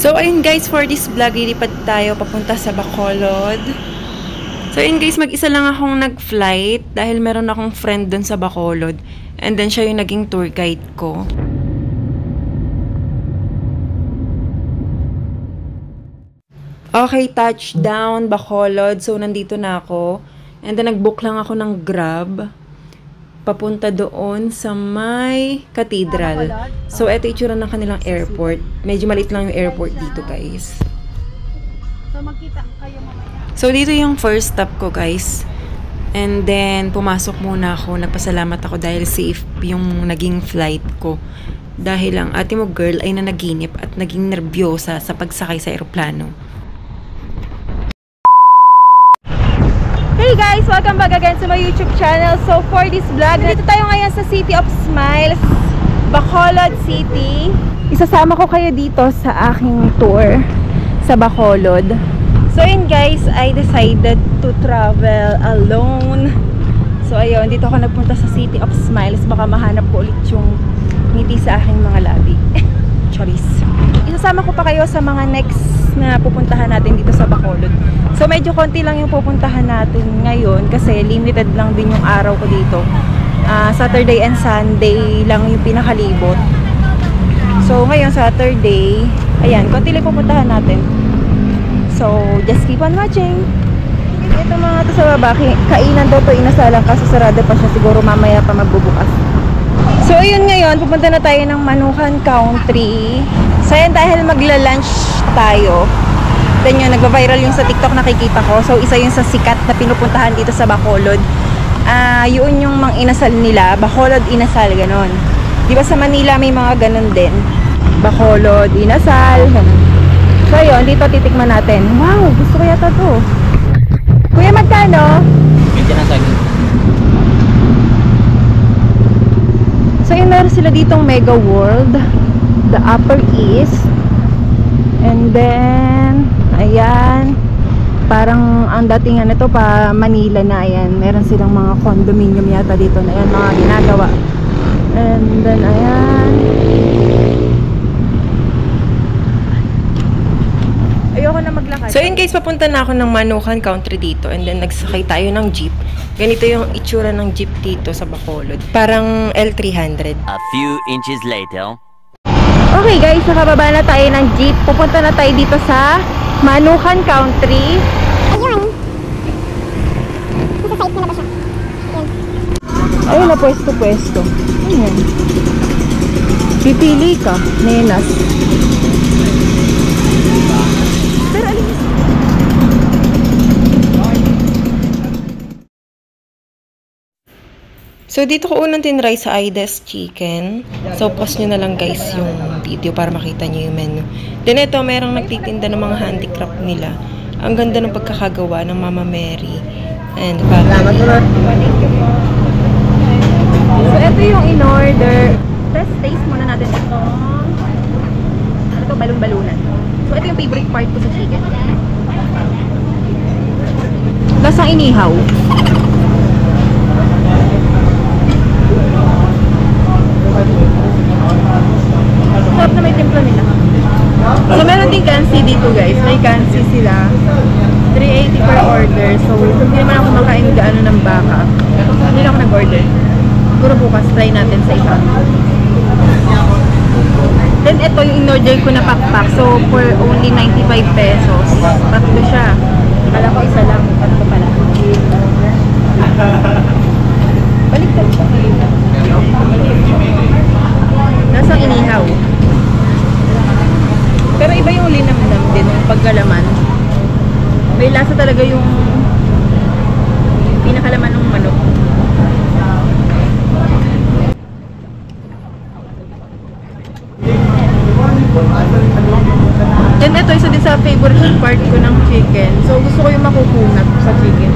So, ayun guys, for this vlog, lilipad tayo papunta sa Bacolod. So, ayun guys, mag-isa lang akong nag-flight dahil meron akong friend dun sa Bacolod. And then, siya yung naging tour guide ko. Okay, touchdown, Bacolod. So, nandito na ako. And then, nag-book lang ako ng Grab. Papunta doon sa may cathedral. So, eto itsura ng kanilang airport. Medyo maliit lang yung airport dito, guys. So, magkita kayo mamaya. So, dito yung first stop ko, guys. And then, pumasok muna ako. Nagpasalamat ako dahil safe yung naging flight ko. Dahil ang ate mo girl ay nanaginip at naging nerbyosa sa pagsakay sa aeroplano. Hey guys! Welcome back again to my YouTube channel. So for this vlog, dito tayo ngayon sa City of Smiles, Bacolod City. Isasama ko kayo dito sa aking tour sa Bacolod. So yun guys, I decided to travel alone. So ayun, dito ako nagpunta sa City of Smiles. Baka mahanap ko ulit yung ngiti sa aking mga labi. Charis. Isasama ko pa kayo sa mga next na pupuntahan natin dito sa Bacolod. So medyo konti lang yung pupuntahan natin ngayon kasi limited lang din yung araw ko dito. Saturday and Sunday lang yung pinakalibot. So ngayon Saturday, ayan, konti lang pupuntahan natin. So just keep on watching. Ito mga to sa baba, kainan daw to, inasalang kaso sarado pa siya, siguro mamaya pa magbubukas. So ayun, ngayon pupunta na tayo ng Manukan Country. So yan, dahil magla-lunch tayo. Then yun, nagva-viral yung sa TikTok, nakikita ko. So isa yung sa sikat na pinupuntahan dito sa Bacolod. Yun yung mang inasal nila, Bacolod Inasal, ganon. Di ba sa Manila may mga ganon din, Bacolod Inasal, ganon. So yun, dito titikman natin. Wow, gusto ko yata to. Kuya, magkano? Medyo na saging. So yun, meron sila ditong Mega World, the Upper East. And then ayan, parang ang datingan nito pa Manila na. Ayan, meron silang mga condominium yata dito na ayan, mga ginagawa. And then ayan, ayoko na maglakad. So yun guys, papunta na ako ng Manukan Country dito. And then nagsakay tayo ng jeep. Ganito yung itsura ng jeep dito sa Bacolod. Parang L300. A few inches later. Okay guys, nakababa na tayo ng jeep. Pupunta na tayo dito sa Manukan Country. Ayun. Nasa site na ba siya? Ayun na, pwesto-pwesto. Ayan. Pipili ka, nenas. Pero alin. So, dito ko unang tinry sa Aida's Chicken. So, pause nyo na lang guys yung video para makita nyo yung menu. Then, ito, merong nagtitinda ng mga handicraft nila. Ang ganda ng pagkakagawa ng Mama Mary. And, Salamat mo. So, ito yung in-order. Taste muna natin itong ito, balon-balunan. So, ito yung favorite part ko sa chicken. Lasang inihaw. Sarap na may timpla nila. So meron din kansi dito guys. May kansi sila. 380 per order. So hindi naman ako makain gaano ng baka. Hindi lang ako nag-order. Siguro bukas try natin sa iba. Then ito yung in-order ko na pakpak. So for only 95 pesos. Tatlo siya. Kala ko isa lang. Tatlo pala. Baliktad siya. Nasang inihaw. Pero iba yung linamnam din yung pagkalaman. May lasa talaga yung pinakalaman ng manok. Then ito, isa din sa favorite part ko ng chicken. So gusto ko yung makukunat sa chicken.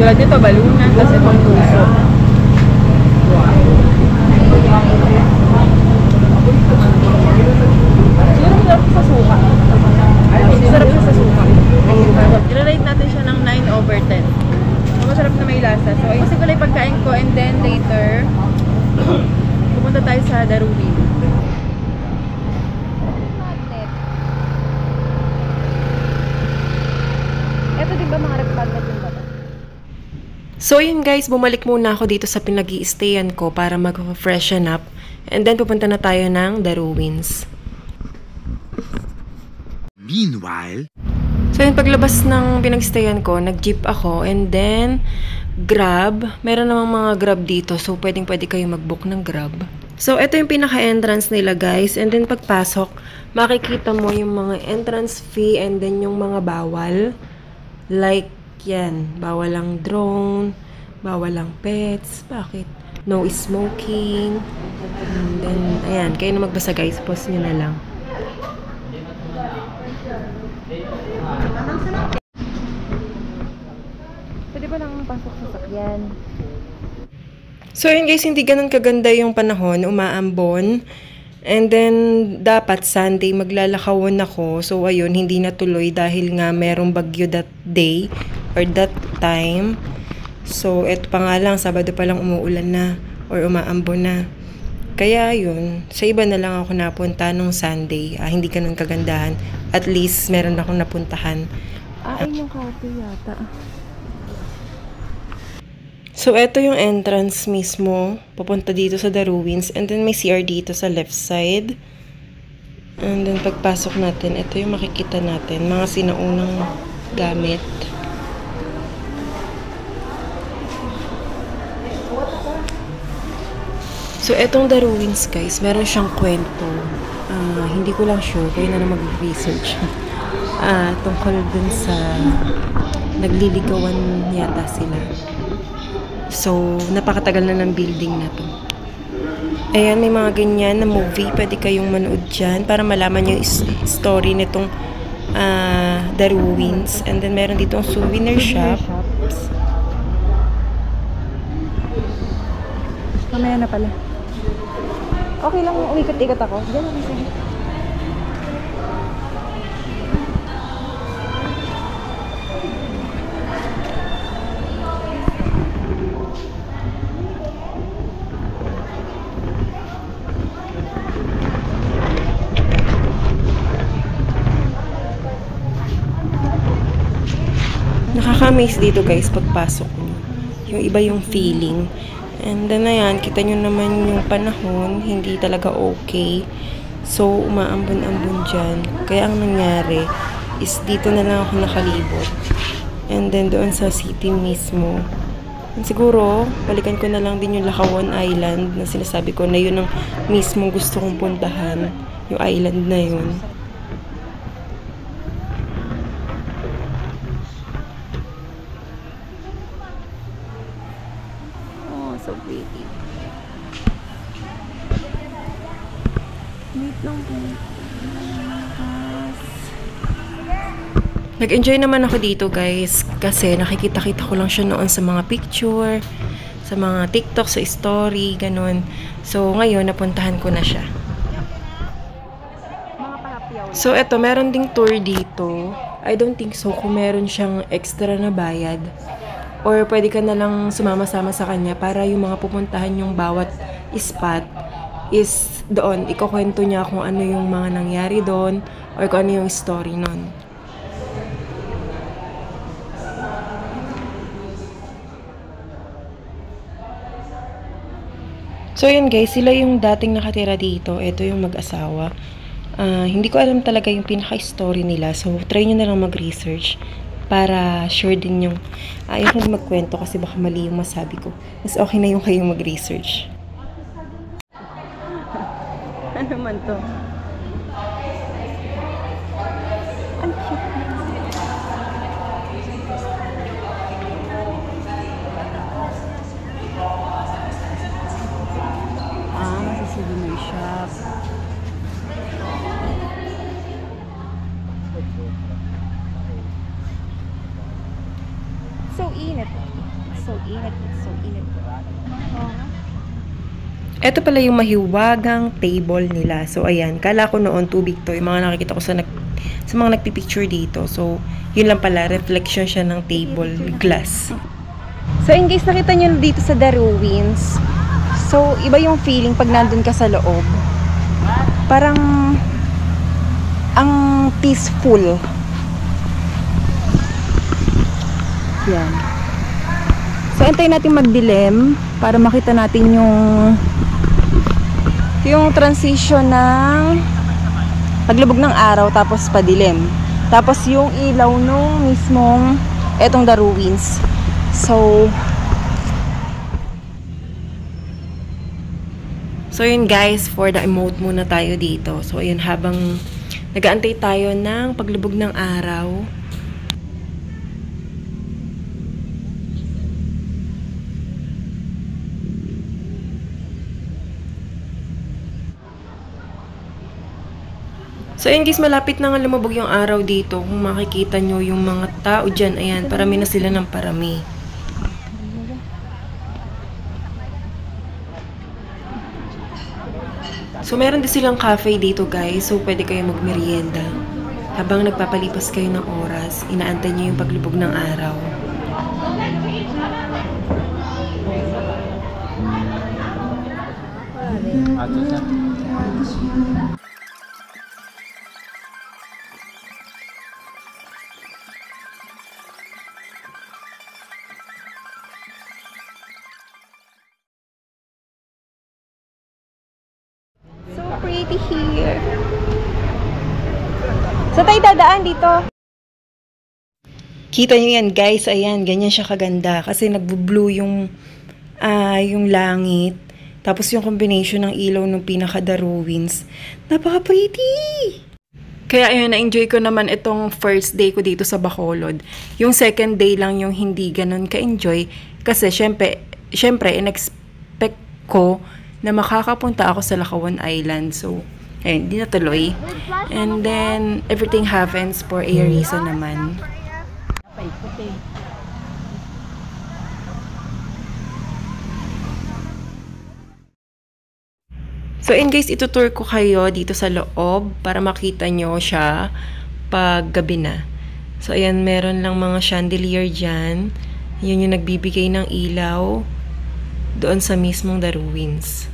Tulad dito, balunan, kasi itong puso. Sarap sa suka. Sarap siya sa suka. I-rate natin siya ng 9/10. Masarap na may lasa. So, ayun siguro yung pagkain ko. And then later, pupunta tayo sa Daruin. So yun guys, bumalik muna ako dito sa pinag-i-stayan ko para mag-freshen up. And then pupunta na tayo ng The Ruins. Meanwhile, So yun, paglabas ng pinag-stayan ko, nag-jeep ako and then Grab. Meron namang mga Grab dito, so pwede kayo mag-book ng Grab. So ito yung pinaka-entrance nila guys, and then pagpasok, makikita mo yung mga entrance fee and then yung mga bawal. Like yan, bawal ang drone, bawal ang pets. Bakit? No smoking. And then, ayan, kayo na magbasa guys, post nyo na lang. Pwede ba lang pasok sa sakyan? So yun guys, hindi ganun kaganda yung panahon, umaambon. And then, dapat Sunday maglalakawon ako. So ayun, hindi natuloy dahil nga merong bagyo that day or that time. So eto pa nga lang, Sabado pa lang umuulan na or umaambon na. Kaya yun, sa iba na lang ako napunta nung Sunday. Hindi ganun kagandahan. At least meron akong napuntahan. Ay, yung cafe yata. So, eto yung entrance mismo. Papunta dito sa The Ruins. And then, may CR dito sa left side. And then, pagpasok natin, ito yung makikita natin. Mga sinaunang gamit. So, etong The Ruins, guys, meron siyang kwento. Hindi ko lang sure. Kayo na mag-research. Tungkol dun sa nagliligawan yata sila. So, napakatagal na ng building na to. Ayan, may mga ganyan na movie. Pwede kayong manood dyan para malaman yung story nitong The Ruins. And then, meron ditong souvenir shop. Mamaya na pala. Okay lang, umikot-ikot ako. Diyan ako sige. Nakaka-amaze dito guys pagpasok nyo. Yung iba yung feeling. And then ayan, kita nyo naman yung panahon, hindi talaga okay. So, umaambon-ambon dyan. Kaya ang nangyari is dito na lang ako nakalibot. And then doon sa city mismo. And siguro, balikan ko na lang din yung Lakawan Island na sinasabi ko na yun ang mismo gusto kong puntahan. Yung island na yun. So pretty. Wait lang po. Nag-enjoy naman ako dito guys kasi nakikita-kita ko lang siya noon sa mga picture, sa mga TikTok, sa story, ganun. So ngayon napuntahan ko na siya. So eto, meron ding tour dito. I don't think so kung meron siyang extra na bayad. Or pwede ka na lang sumama-sama sa kanya para yung mga pupuntahan yung bawat spot is doon. Ikukwento niya kung ano yung mga nangyari doon or kung ano yung story nun. So yun guys, sila yung dating nakatira dito. Ito yung mag-asawa. Hindi ko alam talaga yung pinaka-story nila. So try nyo na lang mag-research. Para sure din yung ayaw ko na magkwento kasi baka mali yung masabi ko. Mas okay na yung kayong mag-research. Ano man to? Ang cute. Souvenir shop. So init. So init. So init. Ito pala yung mahiwagang table nila. So ayan, kala ko noon tubig to. Yung mga nakikita ko sa mga nagpipicture dito. So yun lang pala, reflection siya ng table glass. So in case nakita nyo dito sa The Ruins, so iba yung feeling pag nandun ka sa loob. Parang ang peaceful. Yan. So, antayin natin magdilim para makita natin yung transition ng paglubog ng araw tapos padilim. Tapos yung ilaw nung mismong etong The Ruins. So yun guys, for the emote muna tayo dito. So yun, habang nag-aantay tayo ng paglubog ng araw. So yun guys, malapit na nga lumubog yung araw dito. Kung makikita nyo yung mga tao dyan, ayan, parami na sila ng parami. So, meron din silang cafe dito, guys. So, pwede kayo magmerienda. Habang nagpapalipas kayo ng oras, inaantay nyo yung paglubog ng araw. So pretty here. So tayo dadaan dito. Kita nyo yan, guys. Ayan, ganyan siya kaganda. Kasi nagbo-blue yung langit. Tapos yung combination ng ilaw ng pinaka-The Ruins. Napaka-pretty! Kaya ayun, na-enjoy ko naman itong first day ko dito sa Bacolod. Yung second day lang yung hindi ganun ka-enjoy. Kasi syempre, in-expect ko na makakapunta ako sa Lacawan Island. So, ayun, di natuloy. And then, everything happens for a reason naman. So, and guys, itutour ko kayo dito sa loob para makita nyo siya pag gabi na. So, ayan, meron lang mga chandelier dyan. Yun yung nagbibigay ng ilaw doon sa mismong The Ruins.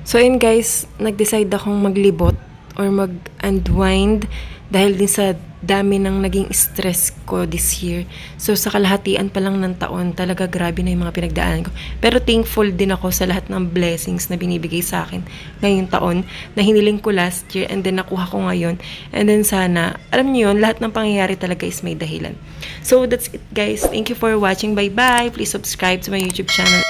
So, ayun guys, nag-decide akong maglibot or mag-unwind dahil din sa dami ng naging stress ko this year. So, sa kalahatian pa lang ng taon, talaga grabe na yung mga pinagdaanan ko. Pero thankful din ako sa lahat ng blessings na binibigay sa akin ngayong taon na hiniling ko last year and then nakuha ko ngayon. And then sana, alam niyo yun, lahat ng pangyayari talaga is may dahilan. So, that's it guys. Thank you for watching. Bye-bye. Please subscribe to my YouTube channel.